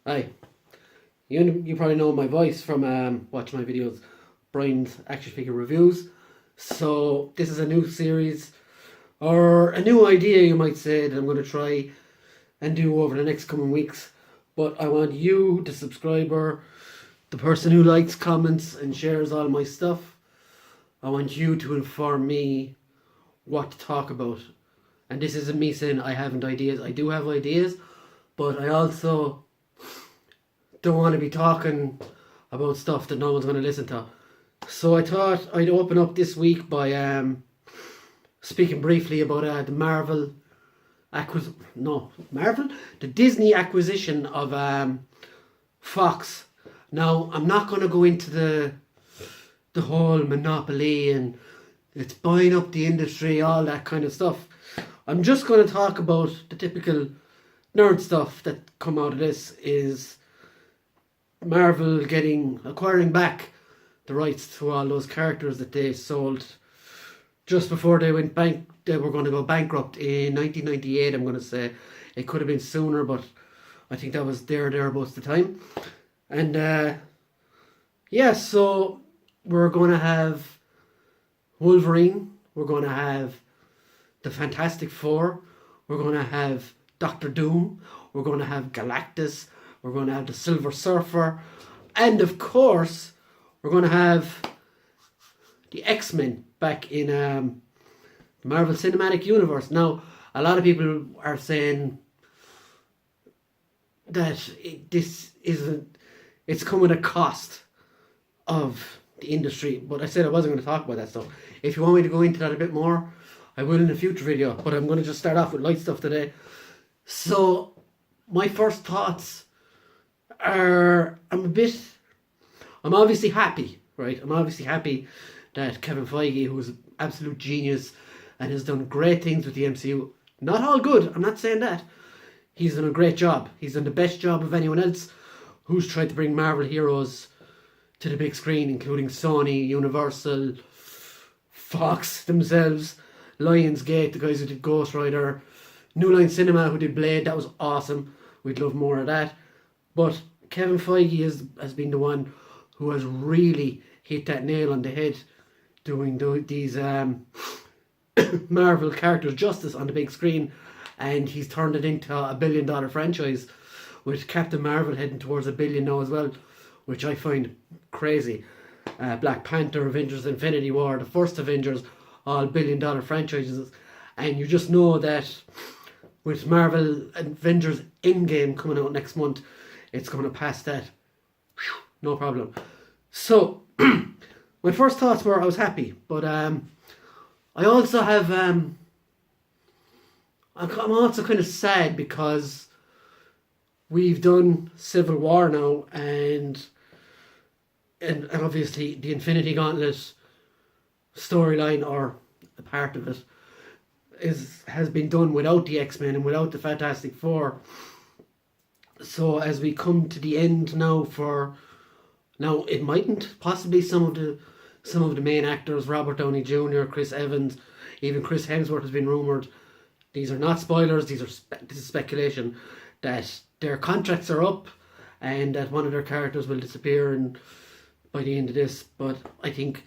Hi. You probably know my voice from watching my videos, Brian's Action Figure Reviews. So this is a new series, or a new idea you might say, that I'm going to try and do over the next coming weeks. But I want you, the subscriber, the person who likes, comments and shares all my stuff, I want you to inform me what to talk about. And this isn't me saying I haven't ideas. I do have ideas, but I also don't want to be talking about stuff that no one's going to listen to. So I thought I'd open up this week by speaking briefly about the the Disney acquisition of Fox. Now, I'm not going to go into the whole monopoly and it's buying up the industry, all that kind of stuff. I'm just going to talk about the typical nerd stuff that come out of this is Marvel acquiring back the rights to all those characters that they sold just before they went they were going to go bankrupt in 1998, I'm going to say. It could have been sooner, but I think that was thereabouts the time. And so we're going to have Wolverine, we're going to have the Fantastic Four, we're going to have Doctor Doom, we're going to have Galactus, we're going to have the Silver Surfer, and of course we're going to have the X-Men back in the Marvel Cinematic Universe. Now, a lot of people are saying that it's come at a cost of the industry, but I said I wasn't going to talk about that stuff. If you want me to go into that a bit more, I will in a future video, but I'm going to just start off with light stuff today. So my first thoughts are, I'm obviously happy, right? I'm obviously happy that Kevin Feige, who's an absolute genius and has done great things with the MCU, not all good, I'm not saying that, he's done a great job. He's done the best job of anyone else who's tried to bring Marvel heroes to the big screen, including Sony, Universal, Fox themselves, Lionsgate, the guys who did Ghost Rider, New Line Cinema who did Blade. That was awesome. We'd love more of that. But Kevin Feige has been the one who has really hit that nail on the head, doing these Marvel characters justice on the big screen, and he's turned it into a $1 billion franchise, with Captain Marvel heading towards $1 billion now as well, which I find crazy. Black Panther, Avengers Infinity War, the first Avengers, all $1 billion franchises, and you just know that with Marvel Avengers Endgame coming out next month, it's going to pass that. Whew, no problem. So, my first thoughts were I was happy, but I also have, I'm also kind of sad because we've done Civil War now, and obviously the Infinity Gauntlet storyline, or a part of it, has been done without the X-Men and without the Fantastic Four. So as we come to the end now it mightn't, possibly some of the main actors, Robert Downey Jr., Chris Evans, even Chris Hemsworth has been rumoured. These are not spoilers, this is speculation, that their contracts are up and that one of their characters will disappear by the end of this. But I think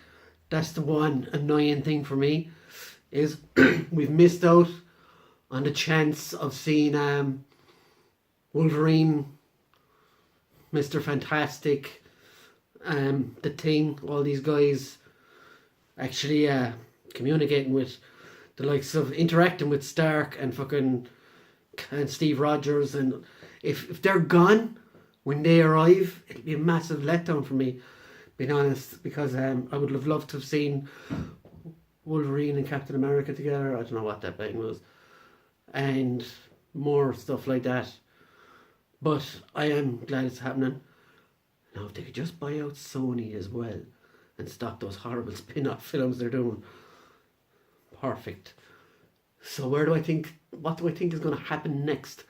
that's the one annoying thing for me, is we've missed out on the chance of seeing Wolverine, Mr. Fantastic, the Thing, all these guys actually communicating with the likes of, interacting with Stark and Steve Rogers. And if they're gone when they arrive, it'll be a massive letdown for me, being honest, because I would have loved to have seen Wolverine and Captain America together. I don't know what that thing was, and more stuff like that. But I am glad it's happening. Now, if they could just buy out Sony as well and stop those horrible spin-off films they're doing, perfect. So what do I think is going to happen next?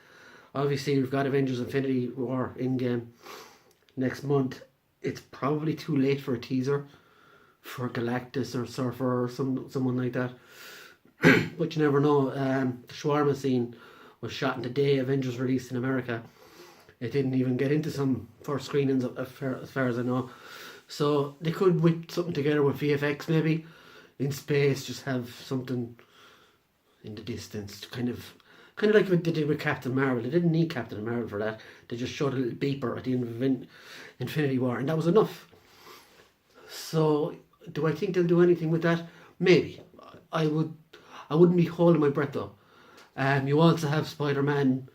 Obviously, we've got Avengers Infinity War Endgame next month. It's probably too late for a teaser for Galactus or Surfer or someone like that. But you never know. The shawarma scene was shot in the day Avengers released in America. It didn't even get into some first screenings as far as I know. So they could whip something together with VFX maybe in space, just have something in the distance, kind of like what they did with Captain Marvel. They didn't need Captain Marvel for that. They just showed a little beeper at the end of Infinity War, and that was enough. So do I think they'll do anything with that? Maybe. I wouldn't be holding my breath though. You also have Spider-Man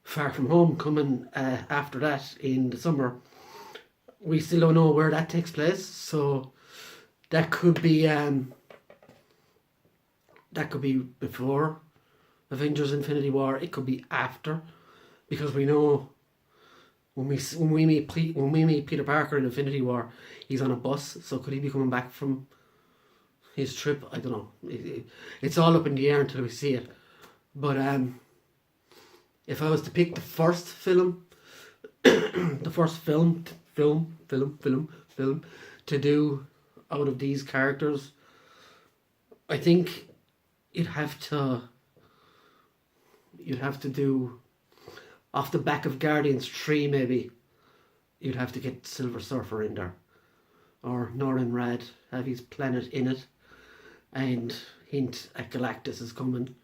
Far From Home coming after that in the summer. We still don't know where that takes place, so that could be before Avengers Infinity War. It could be after, because we know when we meet Peter Parker in Infinity War, he's on a bus. So could he be coming back from his trip? I don't know. It's all up in the air until we see it. But if I was to pick the first film, the first film to do out of these characters, I think you'd have to do, off the back of Guardians 3 maybe, you'd have to get Silver Surfer in there, or Norrin Rad, have his planet in it, and hint at Galactus is coming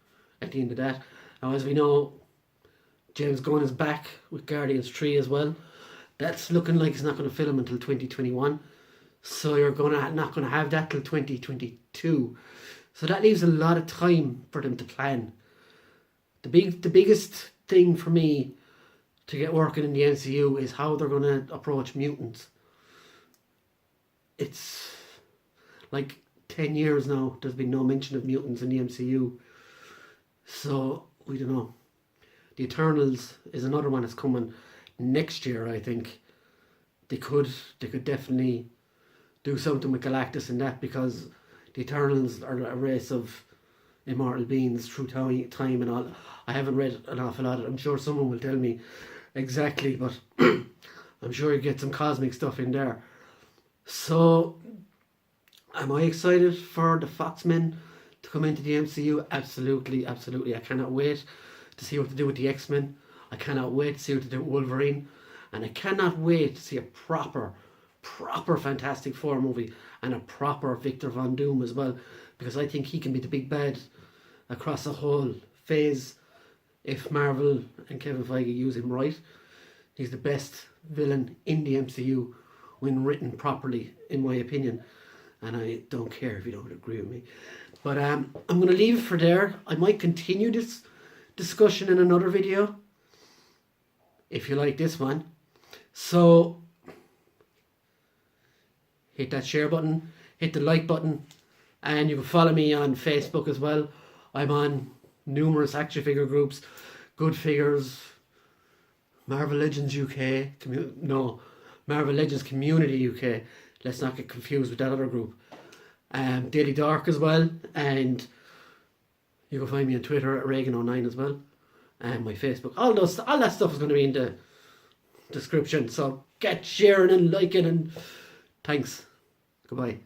at the end of that. Now, as we know, James Gunn is back with Guardians 3 as well. That's looking like it's not going to film until 2021. So you're not going to have that till 2022. So that leaves a lot of time for them to plan. The biggest thing for me to get working in the MCU is how they're going to approach mutants. It's like 10 years now, there's been no mention of mutants in the MCU. So, we don't know. The Eternals is another one that's coming next year, I think. They could definitely do something with Galactus in that, because the Eternals are a race of immortal beings through time and all. I haven't read an awful lot. I'm sure someone will tell me exactly, but I'm sure you get some cosmic stuff in there. So, am I excited for the Foxmen to come into the MCU? Absolutely, absolutely. I cannot wait to see what to do with the X-Men. I cannot wait to see what to do with Wolverine. And I cannot wait to see a proper Fantastic Four movie, and a proper Victor Von Doom as well, because I think he can be the big bad across the whole phase if Marvel and Kevin Feige use him right. He's the best villain in the MCU when written properly, in my opinion. And I don't care if you don't agree with me. But I'm going to leave it for there. I might continue this discussion in another video, if you like this one. So, hit that share button, hit the like button, and you can follow me on Facebook as well. I'm on numerous action figure groups, Good Figures, Marvel Legends UK, Marvel Legends Community UK. Let's not get confused with that other group. Daily Dark as well, and you can find me on Twitter at Reagan09 as well, and my Facebook. All that stuff is going to be in the description. So get sharing and liking, and thanks. Goodbye.